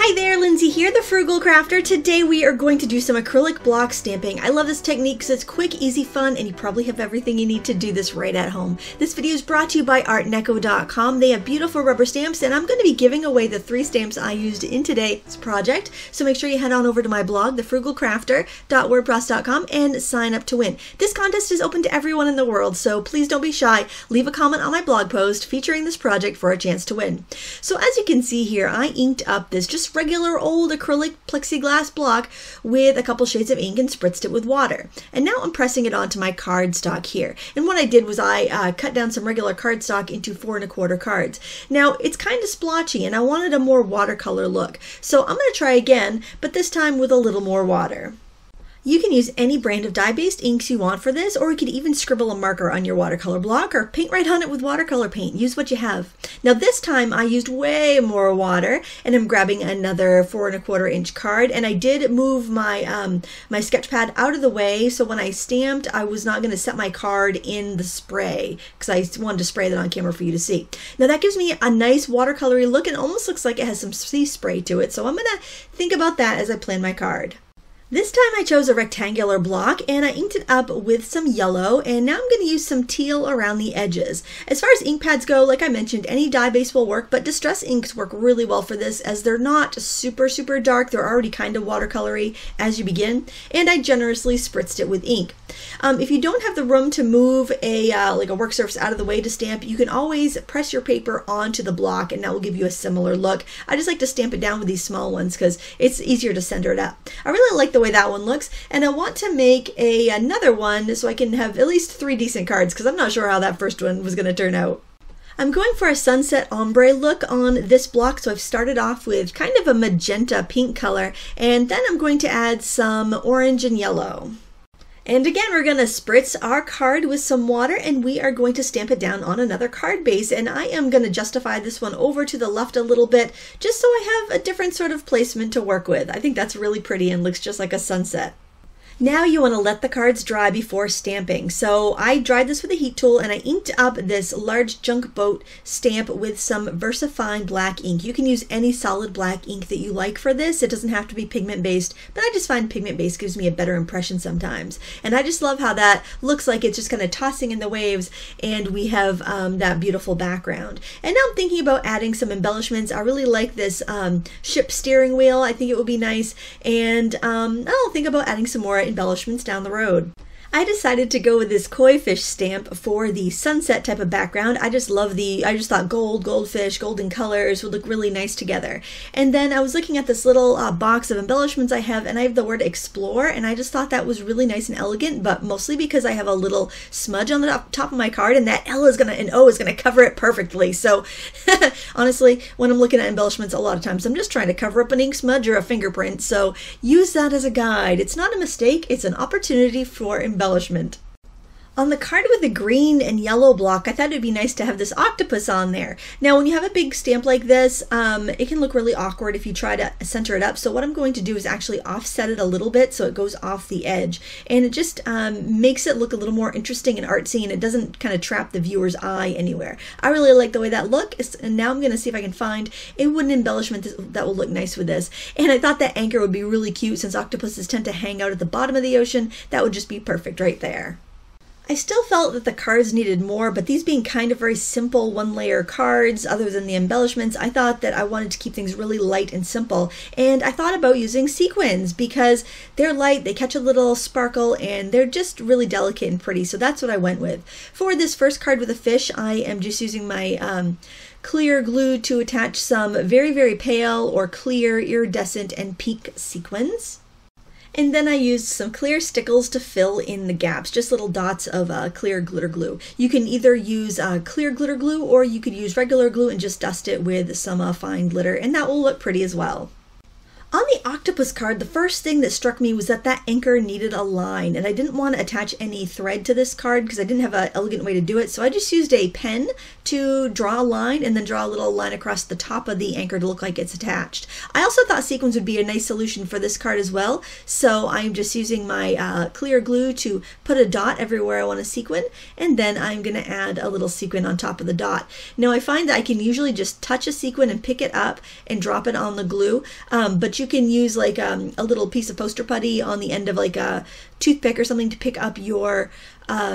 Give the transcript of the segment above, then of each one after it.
Hi there, Lindsay here, the Frugal Crafter. Today we are going to do some acrylic block stamping. I love this technique because it's quick, easy, fun, and you probably have everything you need to do this right at home. This video is brought to you by ArtNeko.com. They have beautiful rubber stamps, and I'm going to be giving away the 3 stamps I used in today's project. So make sure you head on over to my blog, thefrugalcrafter.wordpress.com, and sign up to win. This contest is open to everyone in the world, so please don't be shy. Leave a comment on my blog post featuring this project for a chance to win. So as you can see here, I inked up this just regular old acrylic plexiglass block with a couple shades of ink and spritzed it with water. And now I'm pressing it onto my cardstock here. And what I did was I cut down some regular cardstock into 4 1/4 cards. Now it's kind of splotchy and I wanted a more watercolor look. So I'm going to try again, but this time with a little more water. You can use any brand of dye-based inks you want for this, or you could even scribble a marker on your watercolor block or paint right on it with watercolor paint. Use what you have. Now this time I used way more water, and I'm grabbing another 4 1/4 inch card, and I did move my my sketch pad out of the way, so when I stamped I was not going to set my card in the spray because I wanted to spray that on camera for you to see. Now that gives me a nice watercolory look and almost looks like it has some sea spray to it, so I'm going to think about that as I plan my card. This time I chose a rectangular block and I inked it up with some yellow, and now I'm going to use some teal around the edges. As far as ink pads go, like I mentioned, any dye base will work, but distress inks work really well for this as they're not super dark. They're already kind of watercolory as you begin, and I generously spritzed it with ink. If you don't have the room to move like a work surface out of the way to stamp, you can always press your paper onto the block and that will give you a similar look. I just like to stamp it down with these small ones because it's easier to center it up. I really like the way that one looks, and I want to make another one so I can have at least 3 decent cards because I'm not sure how that first one was going to turn out. I'm going for a sunset ombre look on this block, so I've started off with kind of a magenta pink color, and then I'm going to add some orange and yellow. And again, we're going to spritz our card with some water and we are going to stamp it down on another card base. And I am going to justify this one over to the left a little bit just so I have a different sort of placement to work with. I think that's really pretty and looks just like a sunset. Now you want to let the cards dry before stamping. So I dried this with a heat tool and I inked up this large junk boat stamp with some VersaFine black ink. You can use any solid black ink that you like for this. It doesn't have to be pigment based, but I just find pigment based gives me a better impression sometimes. And I just love how that looks like it's just kind of tossing in the waves and we have that beautiful background. And now I'm thinking about adding some embellishments. I really like this ship steering wheel. I think it would be nice, and I'll think about adding some more embellishments down the road. I decided to go with this koi fish stamp for the sunset type of background. I just thought goldfish, golden colors would look really nice together. And then I was looking at this little box of embellishments I have, and I have the word explore, and I just thought that was really nice and elegant, but mostly because I have a little smudge on the top of my card, and that O is gonna cover it perfectly. So honestly, when I'm looking at embellishments, a lot of times I'm just trying to cover up an ink smudge or a fingerprint, so use that as a guide. It's not a mistake, it's an opportunity for embellishment. On the card with the green and yellow block, I thought it'd be nice to have this octopus on there. Now when you have a big stamp like this, it can look really awkward if you try to center it up. So what I'm going to do is actually offset it a little bit so it goes off the edge. And it just makes it look a little more interesting and artsy, and it doesn't kind of trap the viewer's eye anywhere. I really like the way that looks, and now I'm going to see if I can find a wooden embellishment that will look nice with this. And I thought that anchor would be really cute since octopuses tend to hang out at the bottom of the ocean. That would just be perfect right there. I still felt that the cards needed more, but these being kind of very simple one-layer cards, other than the embellishments, I thought that I wanted to keep things really light and simple. And I thought about using sequins because they're light, they catch a little sparkle, and they're just really delicate and pretty. So that's what I went with. For this first card with a fish, I am just using my clear glue to attach some very pale or clear, iridescent, and pink sequins. And then I used some clear stickles to fill in the gaps, just little dots of clear glitter glue. You can either use clear glitter glue or you could use regular glue and just dust it with some fine glitter, and that will look pretty as well. On the octopus card, the first thing that struck me was that that anchor needed a line, and I didn't want to attach any thread to this card because I didn't have an elegant way to do it, so I just used a pen to draw a line and then draw a little line across the top of the anchor to look like it's attached. I also thought sequins would be a nice solution for this card as well, so I'm just using my clear glue to put a dot everywhere I want a sequin, and then I'm going to add a little sequin on top of the dot. Now I find that I can usually just touch a sequin and pick it up and drop it on the glue, but you can use like a little piece of poster putty on the end of like a toothpick or something to pick up your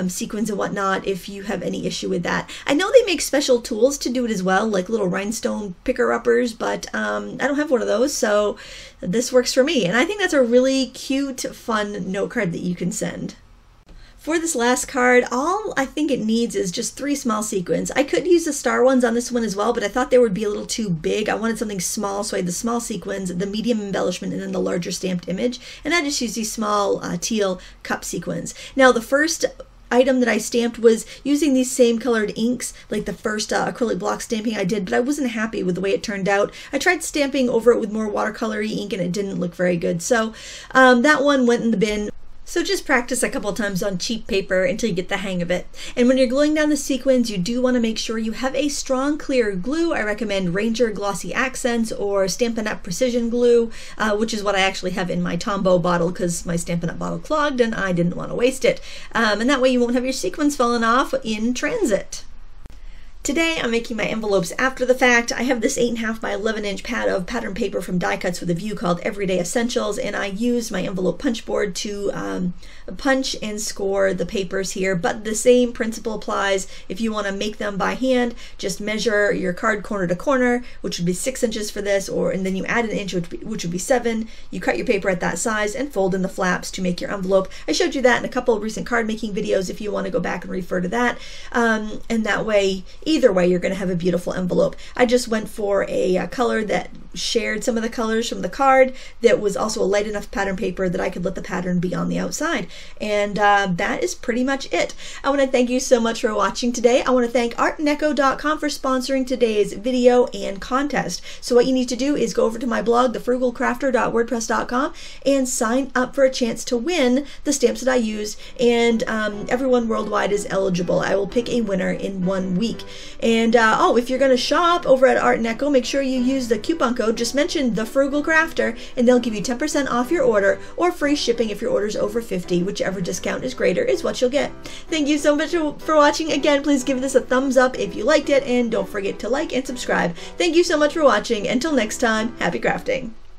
sequins and whatnot if you have any issue with that. I know they make special tools to do it as well, like little rhinestone picker-uppers, but I don't have one of those, so this works for me. And I think that's a really cute, fun note card that you can send. For this last card, all I think it needs is just 3 small sequins. I could use the star ones on this one as well, but I thought they would be a little too big. I wanted something small, so I had the small sequins, the medium embellishment, and then the larger stamped image. And I just used these small teal cup sequins. Now, the first item that I stamped was using these same colored inks, like the first acrylic block stamping I did, but I wasn't happy with the way it turned out. I tried stamping over it with more watercolory ink, and it didn't look very good. So that one went in the bin. So just practice a couple times on cheap paper until you get the hang of it. And when you're gluing down the sequins, you do want to make sure you have a strong clear glue. I recommend Ranger Glossy Accents or Stampin' Up! Precision Glue, which is what I actually have in my Tombow bottle because my Stampin' Up! Bottle clogged and I didn't want to waste it. And that way you won't have your sequins falling off in transit. Today I'm making my envelopes after the fact. I have this 8.5 by 11 inch pad of pattern paper from Die Cuts with a View called Everyday Essentials, and I used my envelope punch board to punch and score the papers here, but the same principle applies if you want to make them by hand. Just measure your card corner to corner, which would be 6 inches for this, and then you add an inch, which would be 7. You cut your paper at that size and fold in the flaps to make your envelope. I showed you that in a couple of recent card making videos if you want to go back and refer to that, and that way, either way, you're going to have a beautiful envelope. I just went for a color that shared some of the colors from the card that was also a light enough pattern paper that I could let the pattern be on the outside. And that is pretty much it. I want to thank you so much for watching today. I want to thank ArtNeko.com for sponsoring today's video and contest. So what you need to do is go over to my blog, thefrugalcrafter.wordpress.com, and sign up for a chance to win the stamps that I used, and everyone worldwide is eligible. I will pick a winner in 1 week. And oh, if you're going to shop over at ArtNeko, make sure you use the coupon code. Just mention The Frugal Crafter, and they'll give you 10% off your order, or free shipping if your order's over 50. Whichever discount is greater is what you'll get. Thank you so much for watching. Again, please give this a thumbs up if you liked it, and don't forget to like and subscribe. Thank you so much for watching. Until next time, happy crafting.